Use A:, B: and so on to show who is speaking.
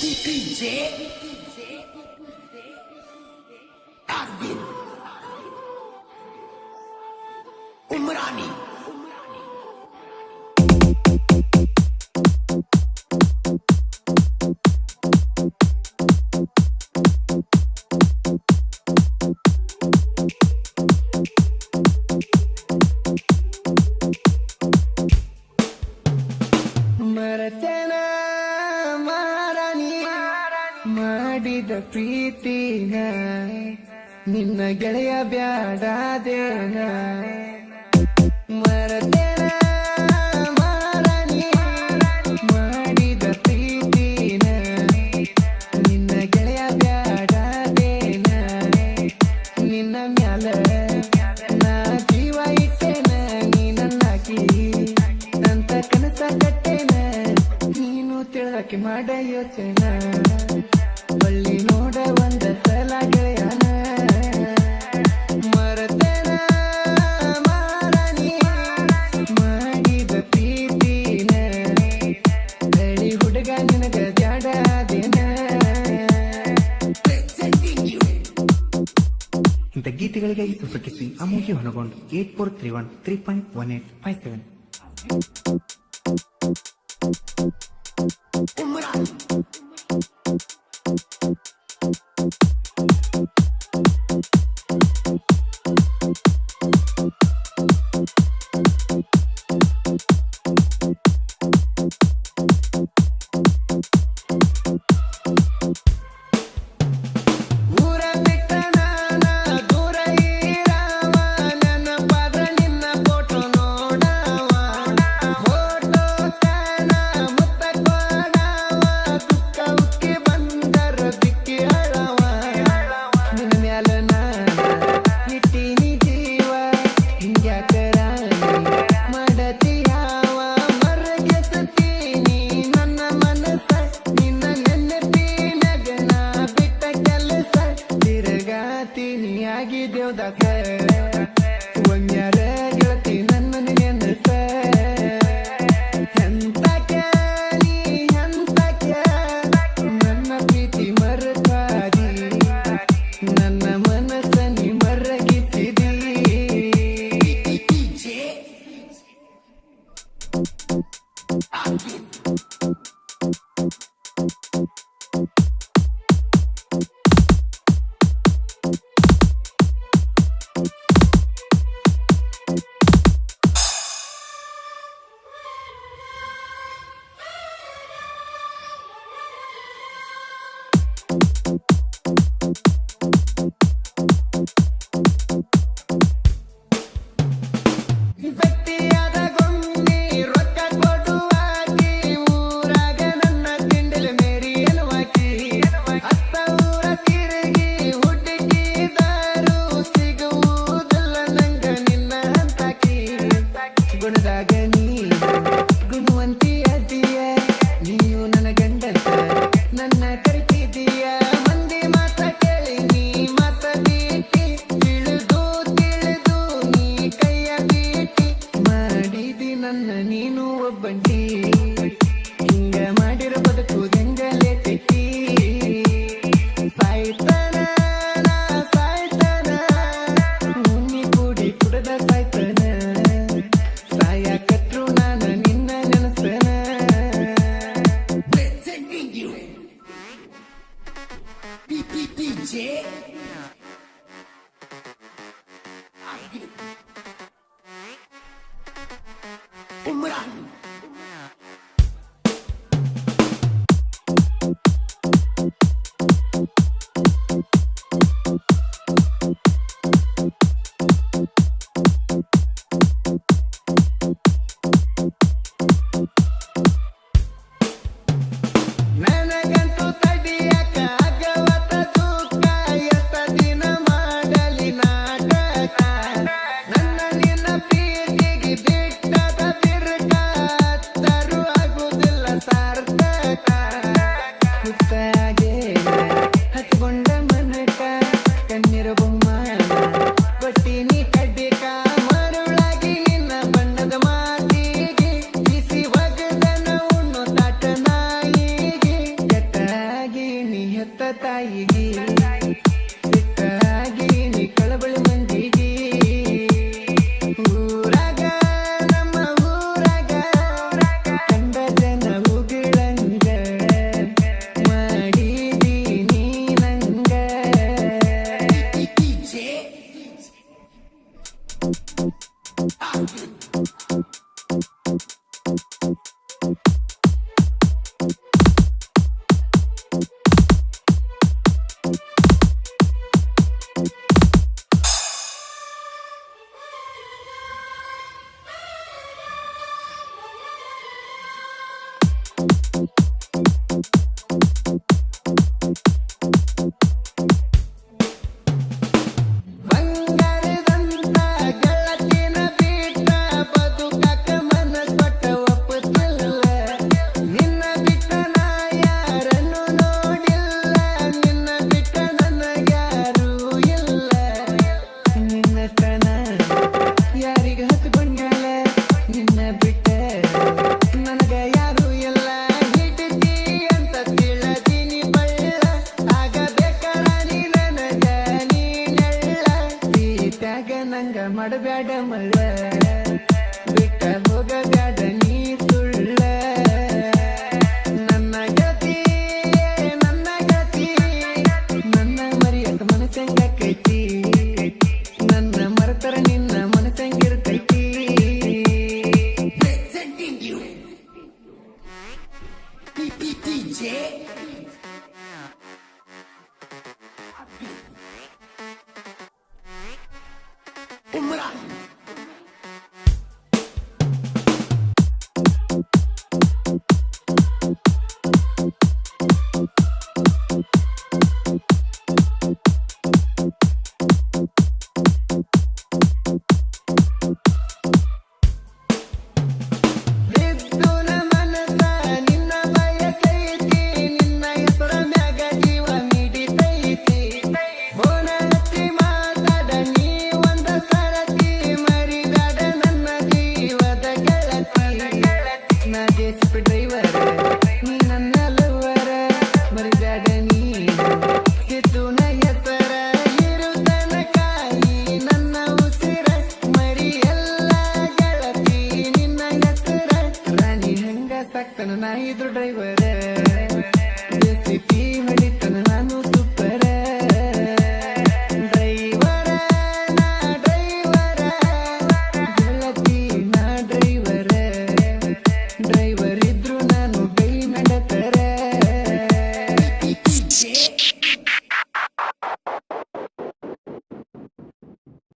A: DJ Arvin Umrani ಮಾಡಿದ ಪ್ರೀತಿನ ನಿನ್ನ ಗೆಳೆಯ ಬ್ಯಾಡಾದೇನ ಮರತೇನ ಮಾರಾಣಿ ಮಾಡಿದ ಪ್ರೀತಿನ ನಿನ್ನ ಗೆಳೆಯ ಬ್ಯಾಡಾದೇನ ನಿನ್ನ ಮ್ಯಾಲ ನಾ ಜೀವ ಇಟ್ಟೇನ ನೀ ನನ್ನಾಕಿ ಅಂತ ಕನಸ ಕಟ್ಟೇನ ನೀನು ತಿಳಕ್ಕೆ ಮಾಡ ಯೋಚನೆ ಬಳ್ಳಿ ನೋಡ ಒಂದ ಸಲ ಗೆಳೆಯನ ಮರತೇನ ಮಾರಾಣಿ ಮಾಡಿದ ಪ್ರೀತಿನ ಬೆಳಿ ಹುಡುಗ ನಿನಗ ಬ್ಯಾಡಾದೇನ.
B: ಇಂಥ ಗೀತೆಗಳಿಗಾಗಿ ಸಂಪರ್ಕಿಸಿ ಅಮೋಘಿ ಹೊನಗೊಂಡು 8431
A: ದೇವದಾಸ ಒಂದ್ಯಾರ ಗೆಳತಿ ನನ್ನ ನೆನಸ ಎಂತಕ್ಕೆ ನೀ ಎಂತಕ್ಕೆ ನನ್ನ ಪ್ರೀತಿ ಮರತಾದಿ ನನ್ನ ಮನಸ್ಸ ನೀ ಮರಗಿಸಿದಿ. ಗುಣವಂತಿ ಅದಿಯ ನೀನು ನನ್ನ ಗಂಡಂತ ನನ್ನ ಕರಿತಿದೀಯ ಮಂದಿ ಮಾತ ಕೇಳಿ ನೀ ಮಾತ ಬೀಟಿ ತಿಳಿದು ತಿಳಿದು ನೀ ಕೈಯ ಬೀಟಿ ಮಾಡಿದಿ ನನ್ನ ನೀನು ಒಬ್ಬಂಟಿ ಹಿಂಗ ಮಾಡಿರೋ ಬದುಕು ಹೆಂಗಲೇ ತಿಟ್ಟಿ ಸಾಯ್ತನ ನಾ ಸಾಯ್ತನ ಮುನ್ನಿ ಕೂಡಿ ಕುಡದ ಸಾಯ್ತನ ಸಾಯಕತ್ರು ನಾನು ನಿನ್ನ ನೆನಸ್ತನ. DJ Umran ತಾಯಿಗೆ ಸಿಟ್ಟಾಗಿ ನೀ ಕಳಬಳಿ ಮಂದಿಗೆ ಊರಾಗ ನಮ್ಮ ಊರಾಗ ಕಂಡ ಜನ ಉಗಿಳಂಗ ಮಾಡಿದಿ ನೀ ನಂಗ ಬಂಗಾರದಂತ ಗೆಳತಿನ ಬಿಟ್ಟ ಬದುಕಾಕ ಮನಸ್ಪಟ್ಟ ಒಪ್ಪುತ್ತಿಲ್ಲ ನಿನ್ನ ಬಿಟ್ಟ ನಾ ಯಾರನ್ನು ನೋಡಿಲ್ಲ ನಿನ್ನ ಬಿಟ್ಟ ನನಗ್ಯಾರೂ ಇಲ್ಲ ನಿನ್ನ ತನ ಯಾರಿಗ ಹತ್ಕೊಂಡಳ ನಿನ್ನ ಬಿಟ್ಟ ನನಗ ಯಾರೂ ಇಲ್ಲ ಹಿಡಿದಿ ಅಂತ ತಿಳದೀನಿ ಬಳ್ಳ ಆಗಬೇಕಲ್ಲ ನೀ ನನಗ ನೀನೆಲ್ಲ ಪ್ರೀತ್ಯಾಗ ನಂಗ ಮಾಡಬ್ಯಾಡ ಮಳ್ಳ ಬಿಟ್ಟ ಹೋಗಬ್ಯಾಡ ನೀ ಸುಳ್ಳ ನನ್ನ ಗತಿ ನನ್ನ ಮರಿಯಕ ಮನಸ್ಸಂಗೈತಿ ನನ್ನ ಮರತರ ನಿನ್ನ ಮನಸ್ಸಂಗಿರ್ತೈತಿ ವಿದ್ಯುನ ಮನಸ ನಿನ್ನ ಬಯಸೈತಿ ನಿನ್ನ ಹೆಸರ ಮ್ಯಾಗ ಜೀವ ಮಿಡಿತೈತಿ ಫೋನ ಹಚ್ಚಿ ಮಾತಾಡ ನೀ ಒಂದ ಸರತಿ ಮರಿದಾಡ ನನ್ನ ಜೀವದ ಗೆಳತಿ ನಾ ಜೆಸಿಪಿ ಡ್ರೈವರ್ ನೀ ನನ್ನ ಲವರ ಮರಿದಾಡ ನೀ ಸಿದ್ದುನ ಹೆಸರ ಇರುತನ ಕಾಯಿ ನನ್ನ ಉಸಿರ ಮರಿಯಲ್ಲ ಗೆಳತಿ ನಿನ್ನ ಹೆಸರ ರಾಣಿ ಹಂಗ ಸಾಕ್ತನ ನಾ ಇದ್ರು ಡ್ರೈವರ್ ಜೆಸಿಪಿ ಹೊಡಿತನ ನಾನು